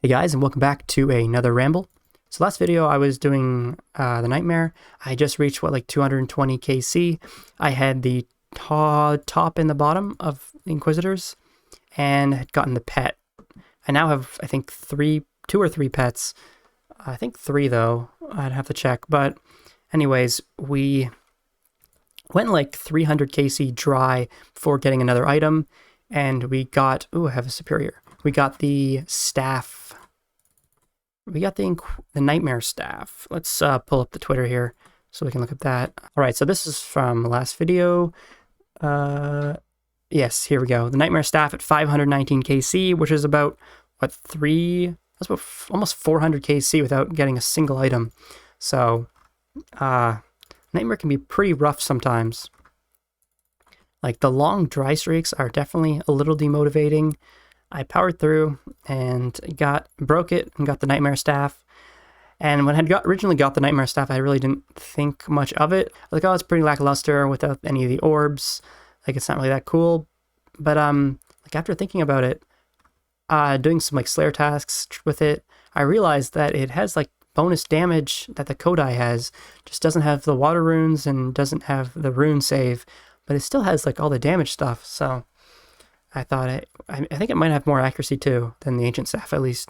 Hey guys, and welcome back to another ramble. So last video I was doing the Nightmare. I just reached like 220 KC. I had the top and the bottom of the Inquisitors and had gotten the pet. I now have, I think, two or three pets. I think three though, I'd have to check. But anyways, we went like 300 KC dry before getting another item, and we got, I have a superior. We got the staff. We got the Nightmare staff. Let's pull up the Twitter here so we can look at that. All right, so this is from the last video. Yes, here we go. The Nightmare staff at 519 KC, which is about, what, that's about almost 400 KC without getting a single item. So, Nightmare can be pretty rough sometimes. Like, the long dry streaks are definitely a little demotivating. I powered through and broke it and got the Nightmare staff. And when I had originally got the Nightmare staff, I really didn't think much of it. I was like, oh, it's pretty lackluster without any of the orbs. Like, it's not really that cool. But like after thinking about it, doing some like Slayer tasks with it, I realized that it has like bonus damage that the Kodai has. Just doesn't have the water runes and doesn't have the rune save, but it still has like all the damage stuff. So I thought I think it might have more accuracy too than the Ancient Staff at least.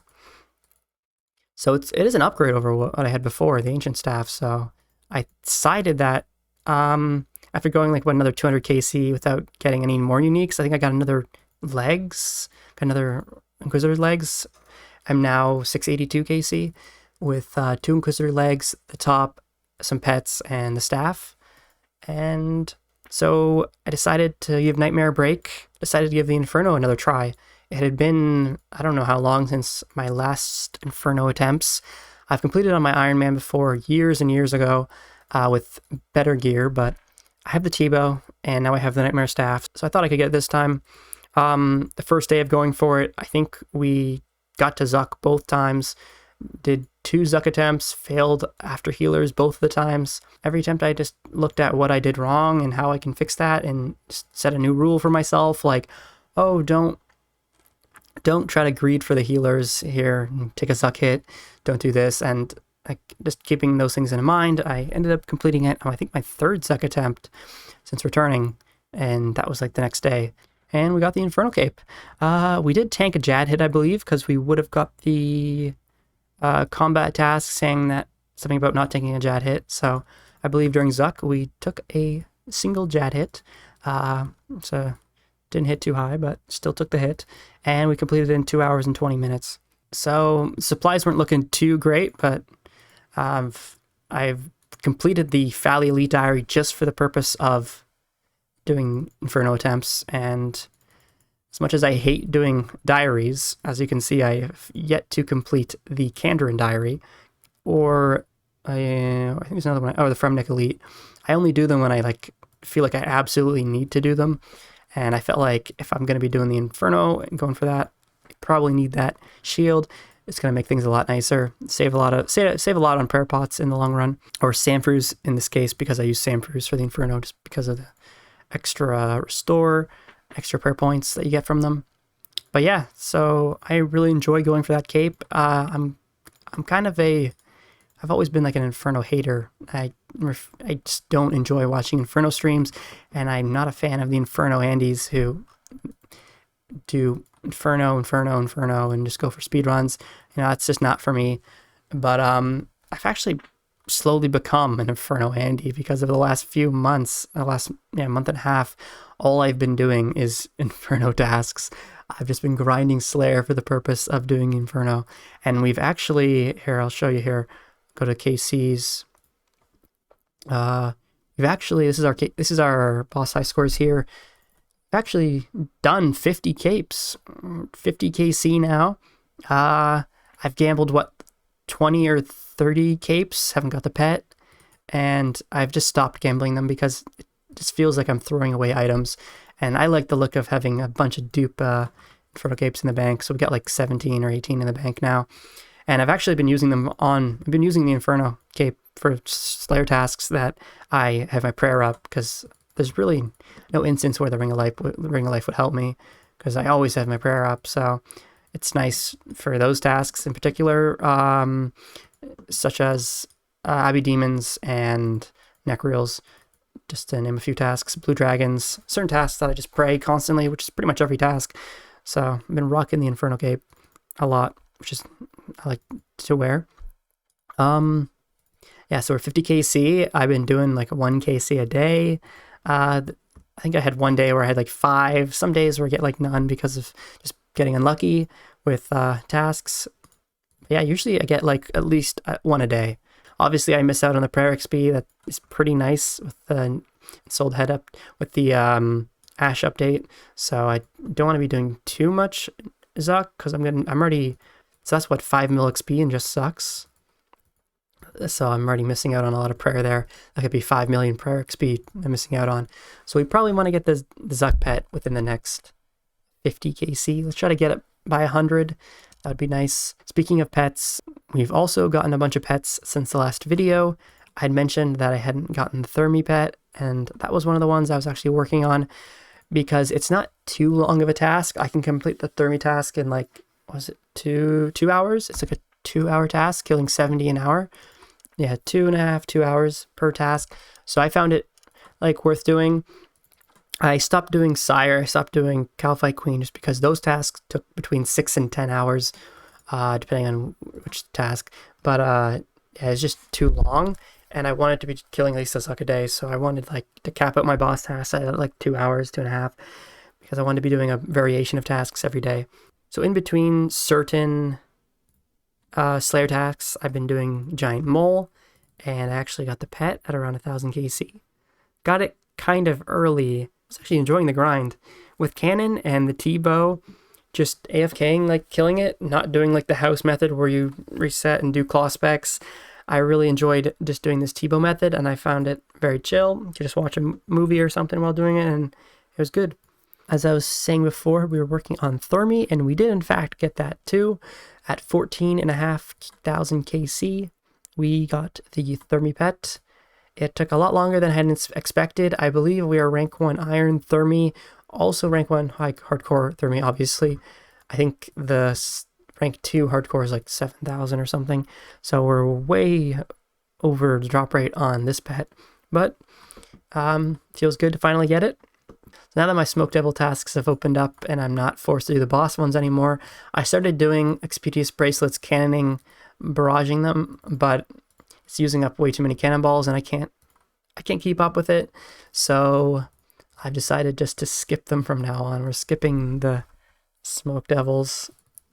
So it is an upgrade over what I had before, the Ancient Staff. So I decided that after going like another 200 KC without getting any more uniques, I think I got another Inquisitor legs. I'm now 682 KC with 2 Inquisitor legs, the top, some pets, and the staff. And so I decided to give Nightmare a break, decided to give the Inferno another try. It had been, I don't know how long since my last Inferno attempts. I've completed on my Iron Man before years and years ago with better gear, but I have the T-Bow and now I have the Nightmare staff, so I thought I could get it this time. The first day of going for it, I think we got to Zuck both times. Did 2 Zuck attempts, failed after healers both of the times. Every attempt I just looked at what I did wrong and how I can fix that and set a new rule for myself, like, oh, don't try to greed for the healers here, take a Zuck hit, don't do this. And like just keeping those things in mind, I ended up completing it on I think my 3rd Zuck attempt since returning, and that was like the next day. And we got the Infernal Cape. We did tank a Jad hit, I believe, because we would have got the combat task saying that something about not taking a Jad hit. So I believe during Zuck we took a single Jad hit. So didn't hit too high, but still took the hit. And we completed it in 2 hours and 20 minutes. So supplies weren't looking too great, but I've completed the Fally Elite Diary just for the purpose of doing Inferno attempts. And as much as I hate doing diaries, as you can see, I have yet to complete the Kandarin diary, or I think there's another one, the Fremnik Elite. I only do them when I like feel like I absolutely need to do them, and I felt like if I'm going to be doing the Inferno and going for that, I probably need that shield. It's going to make things a lot nicer, save a lot on prayer pots in the long run, or Samfrus in this case, because I use Samfrus for the Inferno just because of the extra restore, extra prayer points that you get from them. But yeah, so I really enjoy going for that cape. I'm kind of I've always been like an Inferno hater. I just don't enjoy watching Inferno streams, and I'm not a fan of the Inferno Andes who do Inferno, and just go for speed runs. You know, it's just not for me. But I've actually slowly become an Inferno Andy because of the last few months, month and a half, all I've been doing is Inferno tasks. I've just been grinding Slayer for the purpose of doing Inferno. And we've actually, here, I'll show you here, go to KC's. This is our boss high scores here. We've actually done 50 capes, 50 KC now. I've gambled, 20 or 30 capes, haven't got the pet, and I've just stopped gambling them because it just feels like I'm throwing away items, and I like the look of having a bunch of dupe Inferno Capes in the bank, so we got like 17 or 18 in the bank now, and I've actually been using them I've been using the Inferno Cape for Slayer tasks that I have my prayer up, because there's really no instance where the Ring of Life would help me, because I always have my prayer up, so it's nice for those tasks in particular, such as Abbey Demons and Necreals, just to name a few tasks. Blue Dragons, certain tasks that I just pray constantly, which is pretty much every task. So I've been rocking the Infernal Cape a lot, which is I like to wear. Yeah, so we're 50 KC. I've been doing like 1 KC a day. I think I had one day where I had like 5. Some days where I get like none because of just getting unlucky with tasks. Yeah, usually I get like at least 1 a day. Obviously, I miss out on the prayer XP. That is pretty nice with the sold head up with the Ash update. So I don't want to be doing too much Zuck because I'm already. So that's what 5 mil XP and just sucks. So I'm already missing out on a lot of prayer there. That could be 5 million prayer XP I'm missing out on. So we probably want to get the Zuck pet within the next 50 KC. Let's try to get it by 100. That would be nice. Speaking of pets, we've also gotten a bunch of pets since the last video. I had mentioned that I hadn't gotten the Thermi pet, and that was one of the ones I was actually working on because it's not too long of a task. I can complete the Thermi task in like, was it two hours? It's like a 2-hour task, killing 70 an hour. Yeah, 2 hours per task. So I found it like worth doing. I stopped doing Sire, I stopped doing Calify Queen just because those tasks took between 6 and 10 hours, depending on which task. But yeah, it's just too long, and I wanted to be killing at least a Zuck a day, so I wanted like to cap out my boss tasks at like 2 hours, 2.5, because I wanted to be doing a variation of tasks every day. So in between certain Slayer tasks, I've been doing Giant Mole, and I actually got the pet at around 1000 KC. Got it kind of early. I was actually enjoying the grind with Cannon and the T-Bow, just AFKing, like killing it, not doing like the house method where you reset and do claw specs. I really enjoyed just doing this T-Bow method, and I found it very chill. You could just watch a movie or something while doing it, and it was good. As I was saying before, we were working on Thermi, and we did in fact get that too. At 14,500 KC, we got the Thermi pet. It took a lot longer than I had expected. I believe we are rank 1 Iron Thermi, also rank 1 high hardcore Thermi, obviously. I think the rank 2 hardcore is like 7,000 or something. So we're way over the drop rate on this pet. But feels good to finally get it. Now that my Smoke Devil tasks have opened up and I'm not forced to do the boss ones anymore, I started doing Expeditious Bracelets, cannoning, barraging them, but it's using up way too many cannonballs and I can't keep up with it. So I've decided just to skip them from now on. We're skipping the Smoke Devils.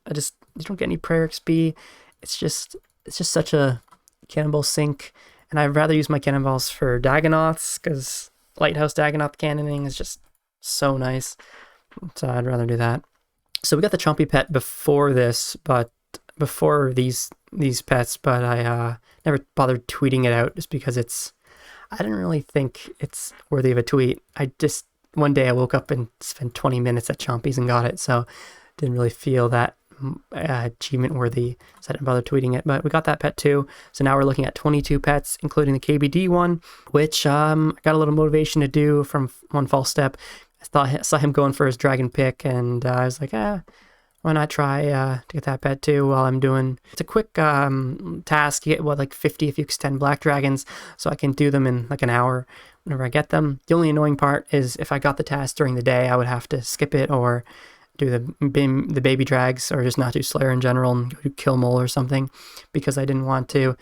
You don't get any prayer XP. It's just such a cannonball sink, and I'd rather use my cannonballs for Dagonoths because Lighthouse Dagonoth cannoning is just so nice. So I'd rather do that. So we got the Chompy pet before this, but before these pets, but I never bothered tweeting it out just because I didn't really think it's worthy of a tweet. One day I woke up and spent 20 minutes at Chompy's and got it, so didn't really feel that achievement worthy, so I didn't bother tweeting it. But we got that pet too, so now we're looking at 22 pets, including the KBD one, which I got a little motivation to do from one false step. I saw him going for his dragon pick, and I was like, why not try to get that pet too while I'm doing... It's a quick task. You get, like 50 if you extend black dragons, so I can do them in like an hour whenever I get them. The only annoying part is if I got the task during the day, I would have to skip it or do the baby drags, or just not do Slayer in general and go do Kill Mole or something, because I didn't want to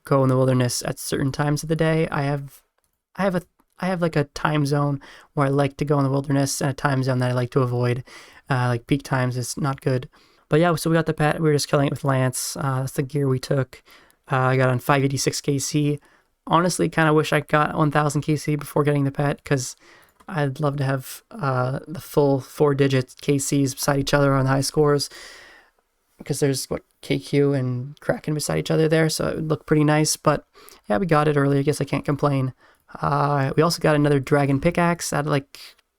go in the wilderness at certain times of the day. I have like a time zone where I like to go in the wilderness and a time zone that I like to avoid. Like peak times is not good. But yeah, so we got the pet. We were just killing it with Lance. That's the gear we took. I got on 586 KC. Honestly, kind of wish I got 1000 KC before getting the pet, because I'd love to have the full 4-digit KCs beside each other on high scores, because there's KQ and Kraken beside each other there, so it would look pretty nice. But yeah, we got it early. I guess I can't complain. We also got another dragon pickaxe at like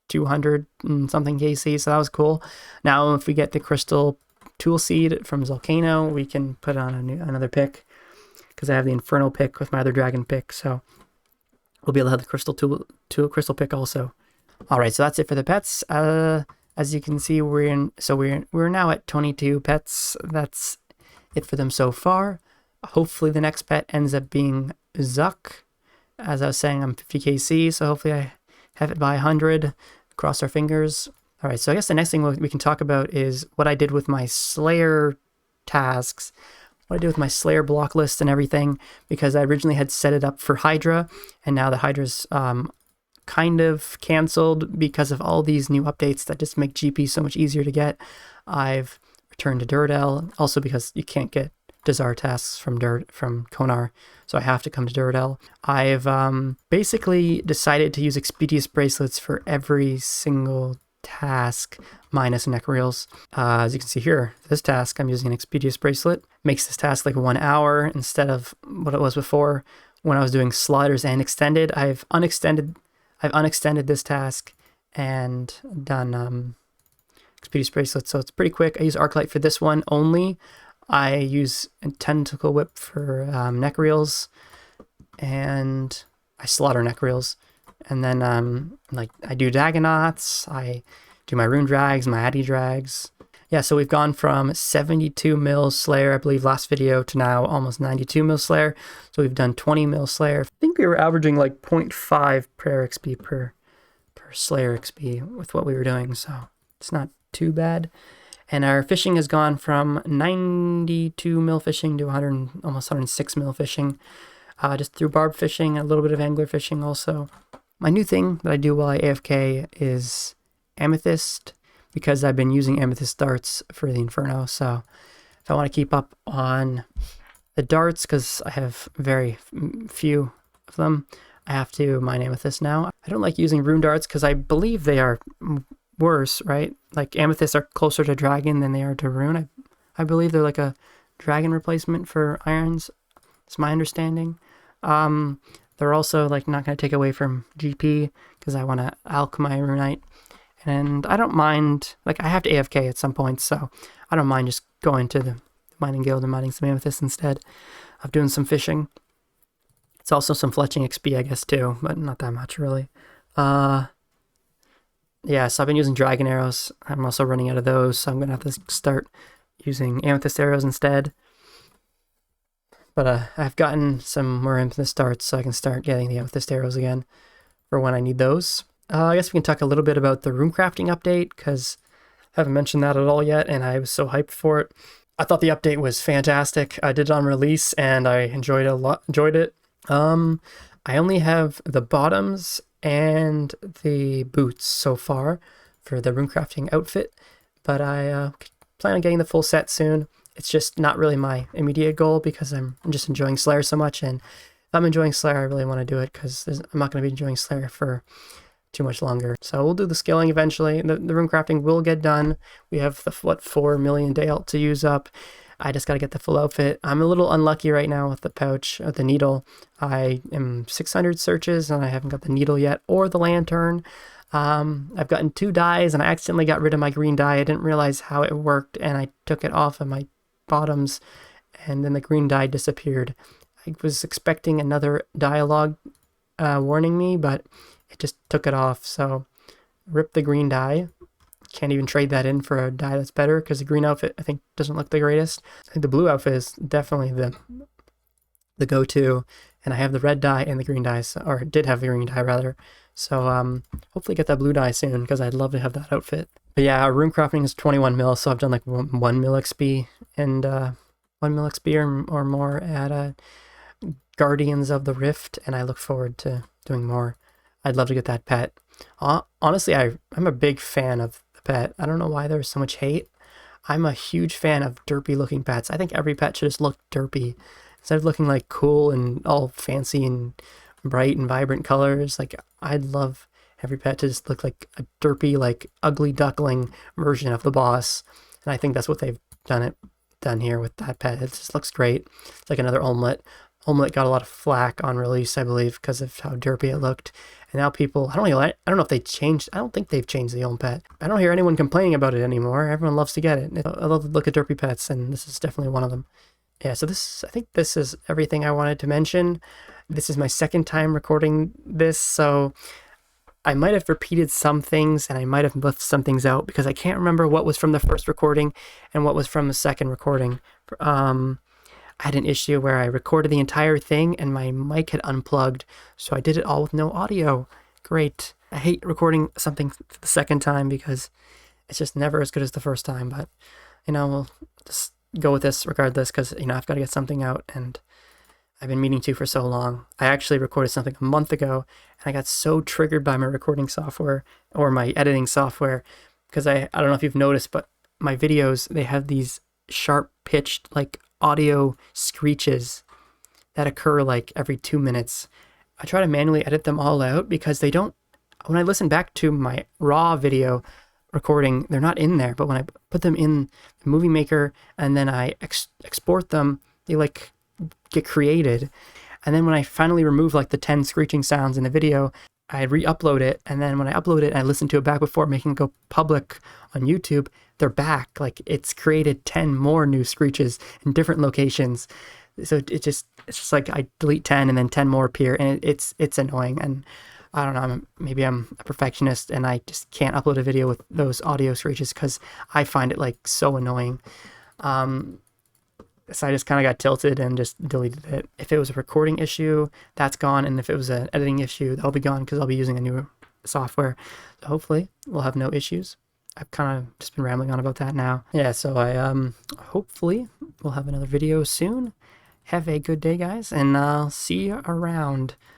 200 and something KC, so that was cool. Now if we get the crystal tool seed from Volcano, we can put on another pick, because I have the Infernal pick with my other dragon pick, so we'll be able to have the crystal pick also. Alright, so that's it for the pets. as you can see, we're now at 22 pets. That's it for them so far. Hopefully the next pet ends up being Zuck. As I was saying, I'm 50 KC, so hopefully I have it by 100. Cross our fingers. All right, so I guess the next thing we can talk about is what I did with my Slayer tasks, what I did with my Slayer block list and everything, because I originally had set it up for Hydra, and now the Hydra's kind of canceled because of all these new updates that just make GP so much easier to get. I've returned to Duradel, also because you can't get Desire tasks from Konar, so I have to come to Duradel. I've basically decided to use Expedius bracelets for every single task minus Necreals. As you can see here, this task I'm using an Expedius bracelet. Makes this task like 1 hour instead of what it was before when I was doing sliders and extended. I've unextended this task and done Expedius bracelet, so it's pretty quick. I use Arclight for this one only. I use a Tentacle Whip for Necreals, and I slaughter Necreals. And then like I do Dagonauts, I do my Rune Drags, my Addy Drags. Yeah, so we've gone from 72 mil Slayer, I believe last video, to now almost 92 mil Slayer. So we've done 20 mil Slayer. I think we were averaging like 0.5 prayer XP per Slayer XP with what we were doing, so it's not too bad. And our fishing has gone from 92 mil fishing to almost 106 mil fishing, just through barb fishing, a little bit of angler fishing also. My new thing that I do while I AFK is Amethyst, because I've been using Amethyst darts for the Inferno. So if I want to keep up on the darts, because I have very few of them, I have to mine Amethyst now. I don't like using rune darts because I believe they are worse, right? Like Amethysts are closer to dragon than they are to rune. I believe they're like a dragon replacement for irons. It's my understanding. They're also like not going to take away from GP because I want to alch my runite. And I don't mind, like I have to AFK at some point, so I don't mind just going to the mining guild and mining some amethyst instead of doing some fishing. It's also some fletching XP, I guess, too, but not that much really. Yeah, so I've been using dragon arrows. I'm also running out of those, so I'm going to have to start using amethyst arrows instead. But I've gotten some more amethyst darts, so I can start getting the amethyst arrows again for when I need those. I guess we can talk a little bit about the rune crafting update, because I haven't mentioned that at all yet, and I was so hyped for it. I thought the update was fantastic. I did it on release, and I enjoyed it. I only have the bottoms and the boots so far for the rune crafting outfit, but I plan on getting the full set soon. It's just not really my immediate goal because I'm just enjoying Slayer so much, and if I'm enjoying Slayer, I really want to do it because I'm not going to be enjoying Slayer for too much longer. So we'll do the scaling eventually. The rune crafting will get done. We have the 4 million day alt to use up. I just got to get the full outfit. I'm a little unlucky right now with the pouch, the needle. I am 600 searches and I haven't got the needle yet or the lantern. I've gotten 2 dyes and I accidentally got rid of my green dye. I didn't realize how it worked and I took it off of my bottoms and then the green dye disappeared. I was expecting another dialogue warning me, but it just took it off. So rip the green dye. Can't even trade that in for a dye that's better because the green outfit I think doesn't look the greatest. I think the blue outfit is definitely the go-to, and I have the red dye and the green dye, or did have the green dye rather. So hopefully get that blue dye soon because I'd love to have that outfit. But yeah, our rune crafting is 21 mil, so I've done like 1 mil XP and 1 mil XP or more at Guardians of the Rift, and I look forward to doing more. I'd love to get that pet. Honestly, I'm a big fan of the pet. I don't know why there's so much hate. I'm a huge fan of derpy looking pets. I think every pet should just look derpy. Instead of looking like cool and all fancy and bright and vibrant colors, like I'd love every pet to just look like a derpy, like ugly duckling version of the boss. And I think that's what they've done here with that pet. It just looks great. It's like another omelet. Omelet got a lot of flack on release, I believe, because of how derpy it looked. And now people, I don't know if they changed. I don't think they've changed the old pet. I don't hear anyone complaining about it anymore. Everyone loves to get it. I love to look at derpy pets, and this is definitely one of them. Yeah, so I think this is everything I wanted to mention. This is my second time recording this, so I might have repeated some things and I might have left some things out because I can't remember what was from the first recording and what was from the second recording. I had an issue where I recorded the entire thing and my mic had unplugged, so I did it all with no audio. Great. I hate recording something the second time because it's just never as good as the first time, but, we'll just go with this regardless because, I've got to get something out and I've been meaning to for so long. I actually recorded something a month ago and I got so triggered by my recording software or my editing software because I don't know if you've noticed, but my videos, they have these sharp pitched like audio screeches that occur like every 2 minutes. I try to manually edit them all out because they don't, when I listen back to my raw video recording, they're not in there, but when I put them in the movie maker and then I export them, they like get created. And then when I finally remove like the 10 screeching sounds in the video, I re-upload it, and then when I upload it and I listen to it back before making it go public on YouTube, they're back. Like it's created 10 more new screeches in different locations. So it's just like I delete 10 and then 10 more appear, and it's annoying. And I don't know, maybe I'm a perfectionist and I just can't upload a video with those audio screeches because I find it like so annoying. So I just kind of got tilted and just deleted it. If it was a recording issue, that's gone. And if it was an editing issue, that'll be gone because I'll be using a new software. So hopefully we'll have no issues. I've kind of just been rambling on about that now. Yeah, so I hopefully we'll have another video soon. Have a good day, guys, and I'll see you around.